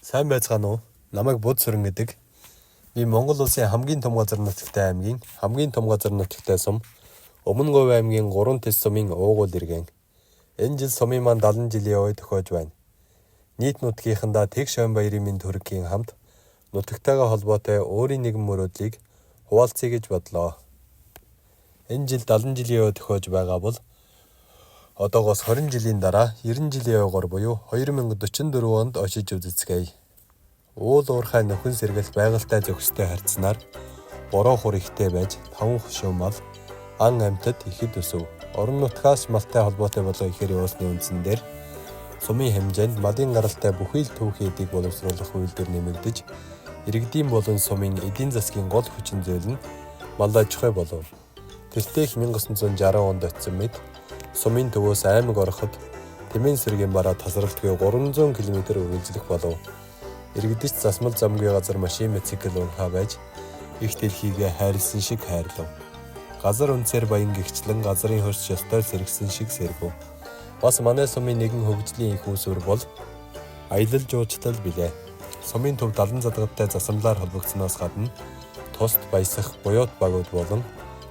Сайн байцгаана уу? Намайг Буд Сүрэн гэдэг. Би Монгол улсын хамгийн том газар нутагтай аймгийн хамгийн том газар нутагтай сум Өмнө Говь аймгийн 3 тэс сумын уугуул иргэн. Энэ жил сумын маань 70 жилийн ой тохиож байна. Нийт нутгийнхандаа Тэгш Ойнбаярын Мэнд төргийн хамт нутагтайгаа холбоотой өөрийн нэгэн мөрөөдлийг хуваалцъя гэж бодлоо. Энэ жил 70 жилийн ой тохиож байгаа бол одоогоос 20 жилийн дараа 90 жилийн ойгоор буюу 2044 онд очиж үзэцгээе. Уул уурхай нөхөн сэргэл байгальтай зохистой харьцсанаар бороо хур ихтэй байж 5 хөшөө мал ан амьтад ихэд өсөв. Орон нутгаас малтай холбоотой болоо ихээр явуулсны үндсэн дээр сумын хэмжээнд малын гаралтай бүхий л түүхий эдийг боловсруулах үйлдвэр нэмэгдэж иргэдийн болон сумын эдийн засгийн гол хүчин зүйл нь мал аж ахуй болов. Тэртех 1960 онд очсон мэт сумын төвөөс аймаг ороход Тэмэн сэргийн бараа тасралтгүй 300 км үргэлжлэх болов. Иргэдэж засмал замгийн газар машин мотоцикл унхаа байж их дэлхийгээ хайрлсан шиг хайрлав. Газар үнцээр баян гихчлэн газрын хөрш ёстой сэргсэн шиг сэргэв. Бас манай сумын нэгэн хөгжлийн их үүсвэр бол аялал жуулчлал билээ. Сумын төв 70 задгадтай засамлаар холбогдсоноос гадна тусад баясах буяут багууд болон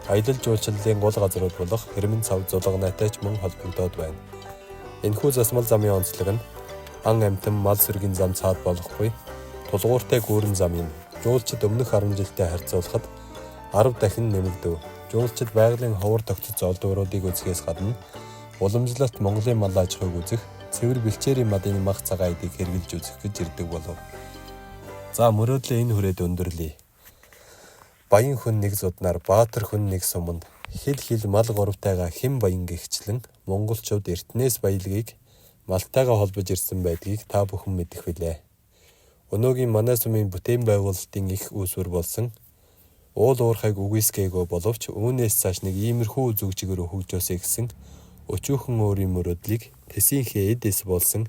аялал жуулчлалын гол газрууд болох Хэрмэн цав зулганайтайч мөн холбогдоод байна. Энэхүү засмал замын онцлог нь ан амьтан мал сүргийн зам цаад болохгүй тулгууртай гүүрэн зам юм. Жуулчид өмнөх 10 жилдээ харьцуулахад 10 дахин нэмэгдэв. Жуулчид байгалийн ховор тогтцол олдвруудыг үзэхээс гадна уламжлалт Монголын мал аж ахуйг үзэх, цэвэр бэлчээрийн мадын мах цагаан эдийг хэрглэж үзэх гэж ирдэг болов. За мөрөөдлөө энэ хүрээд өндөрлөе. Баян хүн нэг зуднаар баатар хүн нэг суманд хил мал гуравтайгаа хэн баян гихчлэн монголчууд эртнээс баялагийг малтайгаа холбож ирсэн байдгийг та бүхэн мэдэх билээ. Өнөөгийн манай сумын бүтээн байгуулалтын их үүсвэр болсон уул уурхайг үгүйсгээгүй боловч үүнээс цааш нэг иймэрхүү зүгжигэр хөгжөөсэй гэсэн өчүүхэн өөрийн мөрөөдлийг тэсийнхээ эдэс болсон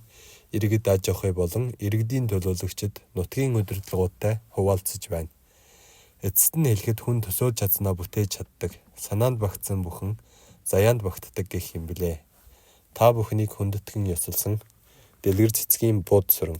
иргэд аж ахуй болон иргэдийн төлөөлөгчд нутгийн удирдлагуудтай хуваалцаж байна. Эцэст нь хэлэхэд хүн төсөөлж чадсанаа бүтээж чаддаг, санаанд багтсан бүхэн заяанд багтдаг гэх юм билээ. Та бүхнийг хүндэтгэн ёсолсон Дэлгэр цэцгийн Буд Сүрэн.